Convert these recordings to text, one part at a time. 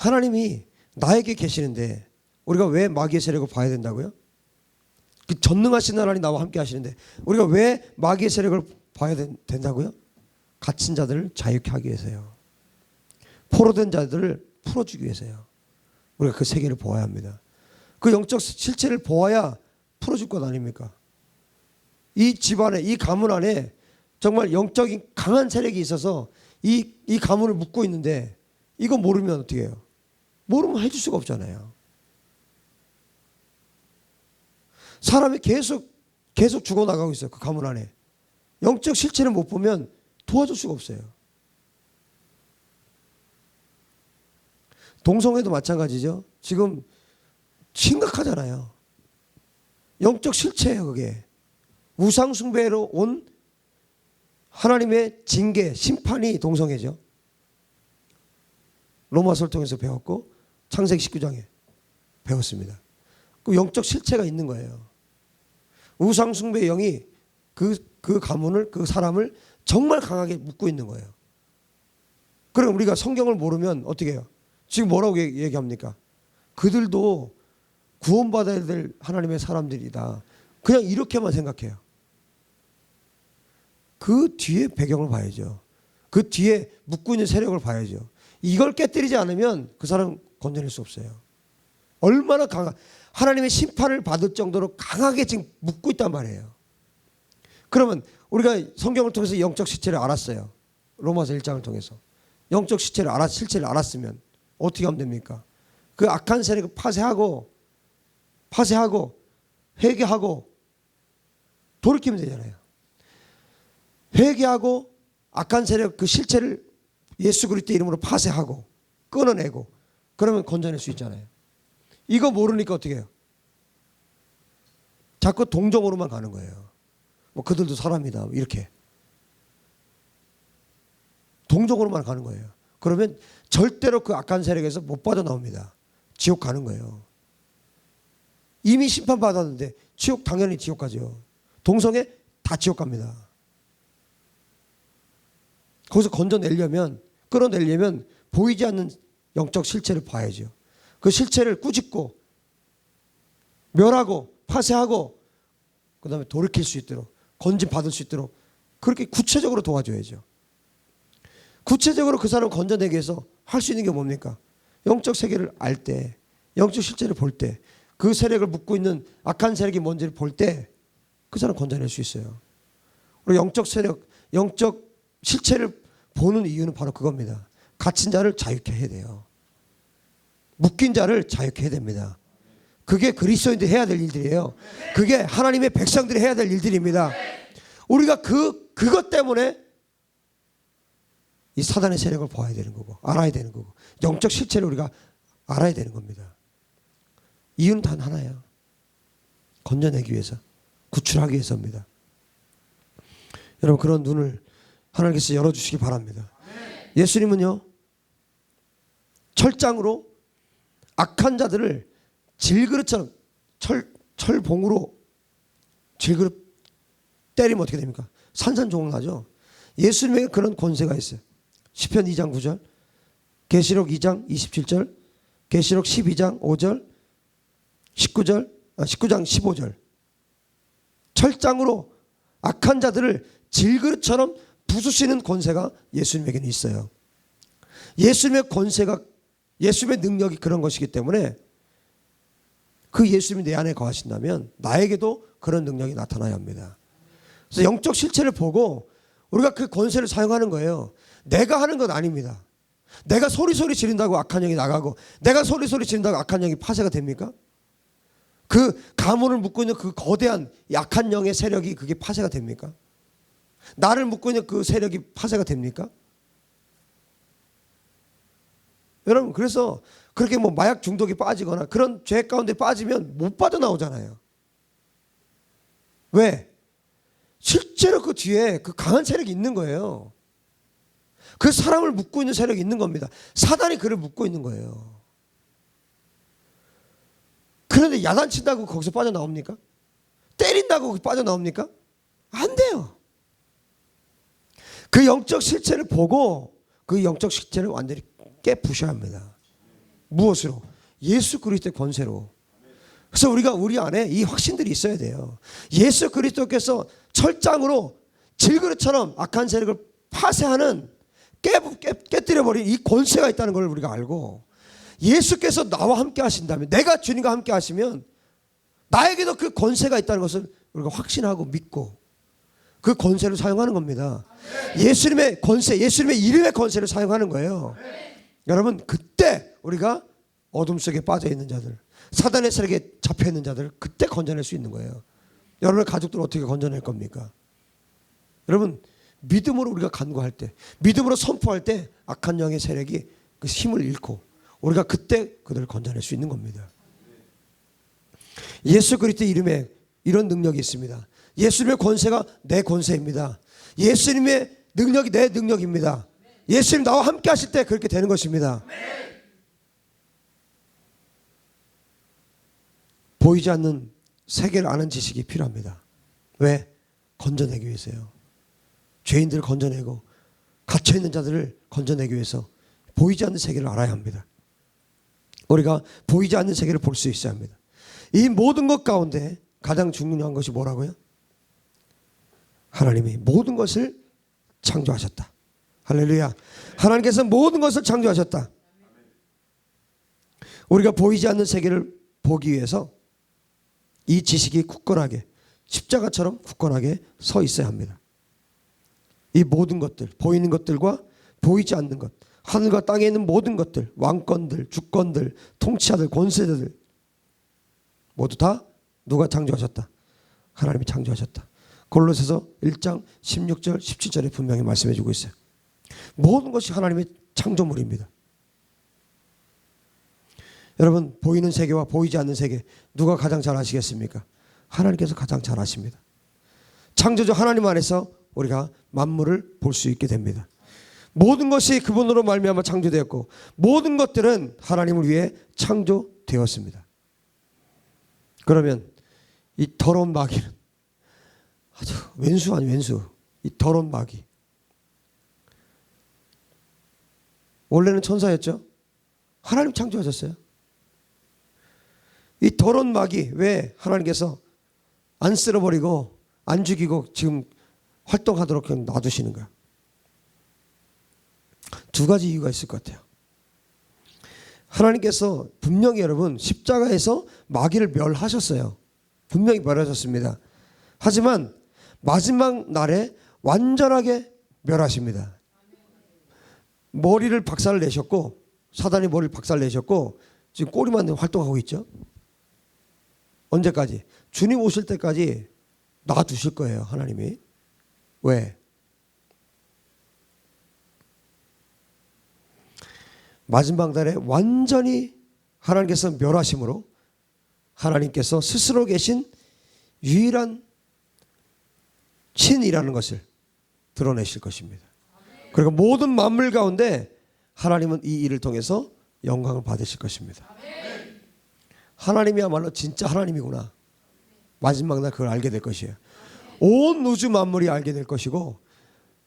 하나님이 나에게 계시는데 우리가 왜 마귀의 세력을 봐야 된다고요? 그 전능하신 하나님 나와 함께 하시는데 우리가 왜 마귀의 세력을 봐야 된다고요? 갇힌 자들을 자유케 하기 위해서요. 포로된 자들을 풀어주기 위해서요. 우리가 그 세계를 보아야 합니다. 그 영적 실체를 보아야 풀어줄 것 아닙니까? 이 집안에, 이 가문 안에 정말 영적인 강한 세력이 있어서 이 가문을 묶고 있는데 이거 모르면 어떻게 해요? 모르면 해줄 수가 없잖아요. 사람이 계속 죽어나가고 있어요. 그 가문 안에. 영적 실체를 못 보면 도와줄 수가 없어요. 동성애도 마찬가지죠. 지금 심각하잖아요. 영적 실체예요. 그게. 우상숭배로 온 하나님의 징계, 심판이 동성애죠. 로마서를 통해서 배웠고 창세기 19장에 배웠습니다. 그 영적 실체가 있는 거예요. 우상숭배의 영이 그 가문을, 그 사람을 정말 강하게 묶고 있는 거예요. 그럼 우리가 성경을 모르면 어떻게 해요? 지금 뭐라고 얘기합니까? 그들도 구원받아야 될 하나님의 사람들이다. 그냥 이렇게만 생각해요. 그 뒤에 배경을 봐야죠. 그 뒤에 묶고 있는 세력을 봐야죠. 이걸 깨뜨리지 않으면 그 사람 건져낼 수 없어요. 얼마나 하나님의 심판을 받을 정도로 강하게 지금 묶고 있단 말이에요. 그러면 우리가 성경을 통해서 영적 실체를 알았어요. 로마서 1장을 통해서. 영적 실체를 알았으면 어떻게 하면 됩니까? 그 악한 세력을 파쇄하고 회개하고 돌이키면 되잖아요. 회개하고 악한 세력 그 실체를 예수 그리스도 이름으로 파쇄하고 끊어내고 그러면 건져낼 수 있잖아요. 이거 모르니까 어떻게 해요? 자꾸 동정으로만 가는 거예요. 뭐 그들도 사람이다 이렇게 동정으로만 가는 거예요. 그러면 절대로 그 악한 세력에서 못 빠져나옵니다. 지옥 가는 거예요. 이미 심판받았는데 지옥 당연히 지옥 가죠. 동성애 다 지옥 갑니다. 거기서 끌어내려면 보이지 않는 영적 실체를 봐야죠. 그 실체를 꾸짖고 멸하고 파쇄하고 그 다음에 돌이킬 수 있도록 건진 받을 수 있도록 그렇게 구체적으로 도와줘야죠. 구체적으로 그 사람을 건져내기 위해서 할 수 있는 게 뭡니까? 영적 세계를 알 때, 영적 실체를 볼 때, 그 세력을 묶고 있는 악한 세력이 뭔지를 볼 때 그 사람 건져낼 수 있어요. 그리고 영적 세력, 영적 실체를 보는 이유는 바로 그겁니다. 갇힌 자를 자유케 해야 돼요. 묶인 자를 자유케 해야 됩니다. 그게 그리스도인들이 해야 될 일들이에요. 그게 하나님의 백성들이 해야 될 일들입니다. 우리가 그것 때문에 이 사단의 세력을 봐야 되는 거고 알아야 되는 거고 영적 실체를 우리가 알아야 되는 겁니다. 이유는 단 하나예요. 건져내기 위해서, 구출하기 위해서입니다. 여러분 그런 눈을 하나님께서 열어주시기 바랍니다. 예수님은요 철장으로 악한 자들을 질그릇처럼 철봉으로 질그릇 때리면 어떻게 됩니까? 산산조각 나죠. 예수님에게 그런 권세가 있어요. 시편 2장 9절, 계시록 2장 27절, 계시록 12장 5절, 19장 15절. 철장으로 악한 자들을 질그릇처럼 부수시는 권세가 예수님에게는 있어요. 예수님의 권세가, 예수님의 능력이 그런 것이기 때문에 그 예수님이 내 안에 거하신다면 나에게도 그런 능력이 나타나야 합니다. 그래서 영적 실체를 보고 우리가 그 권세를 사용하는 거예요. 내가 하는 건 아닙니다. 내가 소리소리 지른다고 악한 영이 나가고 내가 소리소리 지른다고 악한 영이 파쇄가 됩니까? 그 가문을 묶고 있는 그 거대한 약한 영의 세력이 그게 파쇄가 됩니까? 나를 묶고 있는 그 세력이 파쇄가 됩니까? 여러분 그래서 그렇게 뭐 마약 중독에 빠지거나 그런 죄 가운데 빠지면 못 빠져나오잖아요. 왜? 실제로 그 뒤에 그 강한 세력이 있는 거예요. 그 사람을 묶고 있는 세력이 있는 겁니다. 사단이 그를 묶고 있는 거예요. 그런데 야단친다고 거기서 빠져나옵니까? 때린다고 빠져나옵니까? 안 돼요. 그 영적 실체를 보고 그 영적 실체를 완전히 깨부셔야 합니다. 무엇으로? 예수 그리스도의 권세로. 그래서 우리가 우리 안에 이 확신들이 있어야 돼요. 예수 그리스도께서 철장으로 질그릇처럼 악한 세력을 파쇄하는 깨뜨려버린 이 권세가 있다는 걸 우리가 알고, 예수께서 나와 함께 하신다면, 내가 주님과 함께 하시면 나에게도 그 권세가 있다는 것을 우리가 확신하고 믿고 그 권세를 사용하는 겁니다. 예수님의 권세, 예수님의 이름의 권세를 사용하는 거예요. 여러분, 그때 우리가 어둠 속에 빠져 있는 자들, 사단의 세력에 잡혀 있는 자들, 그때 건져낼 수 있는 거예요. 여러분의 가족들 어떻게 건져낼 겁니까? 여러분, 믿음으로 우리가 간구할 때, 믿음으로 선포할 때 악한 영의 세력이 그 힘을 잃고 우리가 그때 그들을 건져낼 수 있는 겁니다. 예수 그리스도의 이름에 이런 능력이 있습니다. 예수님의 권세가 내 권세입니다. 예수님의 능력이 내 능력입니다. 예수님 나와 함께 하실 때 그렇게 되는 것입니다. 보이지 않는 세계를 아는 지식이 필요합니다. 왜? 건져내기 위해서요. 죄인들을 건져내고 갇혀있는 자들을 건져내기 위해서 보이지 않는 세계를 알아야 합니다. 우리가 보이지 않는 세계를 볼 수 있어야 합니다. 이 모든 것 가운데 가장 중요한 것이 뭐라고요? 하나님이 모든 것을 창조하셨다. 할렐루야. 하나님께서 모든 것을 창조하셨다. 우리가 보이지 않는 세계를 보기 위해서 이 지식이 굳건하게, 십자가처럼 굳건하게 서 있어야 합니다. 이 모든 것들, 보이는 것들과 보이지 않는 것, 하늘과 땅에 있는 모든 것들, 왕권들, 주권들, 통치자들, 권세자들 모두 다 누가 창조하셨다? 하나님이 창조하셨다. 골로새서 1장 16절 17절에 분명히 말씀해 주고 있어요. 모든 것이 하나님의 창조물입니다. 여러분, 보이는 세계와 보이지 않는 세계 누가 가장 잘 아시겠습니까? 하나님께서 가장 잘 아십니다. 창조주 하나님 안에서 우리가 만물을 볼 수 있게 됩니다. 모든 것이 그분으로 말미암아 창조되었고 모든 것들은 하나님을 위해 창조되었습니다. 그러면 이 더러운 마귀는 아주 왼수 아니 왼수, 이 더러운 마귀, 원래는 천사였죠. 하나님 창조하셨어요. 이 더러운 마귀 왜 하나님께서 안 쓸어버리고 안 죽이고 지금 활동하도록 그냥 놔두시는가? 두 가지 이유가 있을 것 같아요. 하나님께서 분명히 여러분 십자가에서 마귀를 멸하셨어요. 분명히 멸하셨습니다. 하지만 마지막 날에 완전하게 멸하십니다. 머리를 박살 내셨고, 사단이 머리를 박살 내셨고 지금 꼬리만 활동하고 있죠. 언제까지? 주님 오실 때까지 놔두실 거예요, 하나님이. 왜? 마지막 날에 완전히 하나님께서 멸하심으로 하나님께서 스스로 계신 유일한 신이라는 것을 드러내실 것입니다. 그리고 모든 만물 가운데 하나님은 이 일을 통해서 영광을 받으실 것입니다. 하나님이야말로 진짜 하나님이구나. 마지막 날 그걸 알게 될 것이에요. 온 우주 만물이 알게 될 것이고,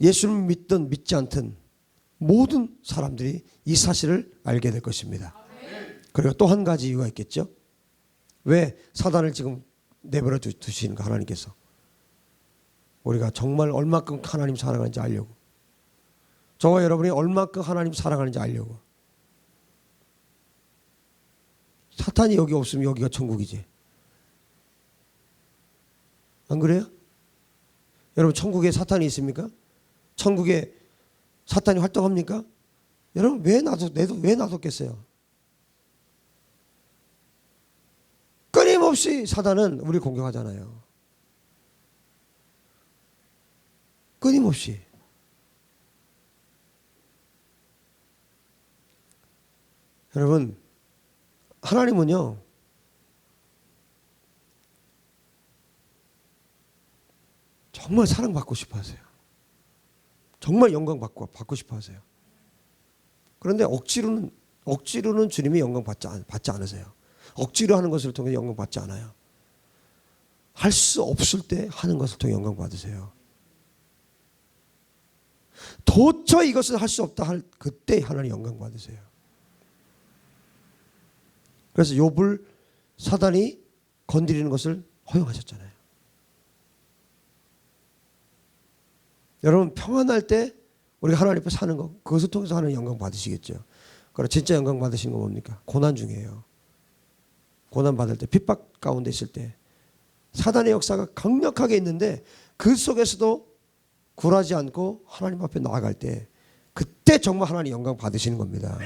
예수를 믿든 믿지 않든 모든 사람들이 이 사실을 알게 될 것입니다. 그리고 또 한 가지 이유가 있겠죠. 왜 사단을 지금 내버려 두시는가? 하나님께서 우리가 정말 얼마큼 하나님 사랑하는지 알려고, 저와 여러분이 얼마큼 하나님 사랑하는지 알려고. 사탄이 여기 없으면 여기가 천국이지. 안 그래요? 여러분, 천국에 사탄이 있습니까? 천국에 사탄이 활동합니까? 여러분, 왜 놔뒀겠어요? 끊임없이 사단은 우리 공격하잖아요. 끊임없이. 여러분, 하나님은요, 정말 사랑받고 싶어 하세요. 정말 영광 받고 싶어 하세요. 그런데 억지로는 주님이 영광 받지 않으세요. 억지로 하는 것을 통해 영광 받지 않아요. 할 수 없을 때 하는 것을 통해 영광 받으세요. 도저히 이것을 할 수 없다 할 그때 하나님 영광 받으세요. 그래서 욥을 사단이 건드리는 것을 허용하셨잖아요. 여러분 평안할 때 우리가 하나님 앞에 사는 것, 그것을 통해서 하나님 영광 받으시겠죠. 그러나 진짜 영광 받으시는 건 뭡니까? 고난 중이에요. 고난 받을 때, 핍박 가운데 있을 때 사단의 역사가 강력하게 있는데 그 속에서도 굴하지 않고 하나님 앞에 나아갈 때 그때 정말 하나님 영광 받으시는 겁니다.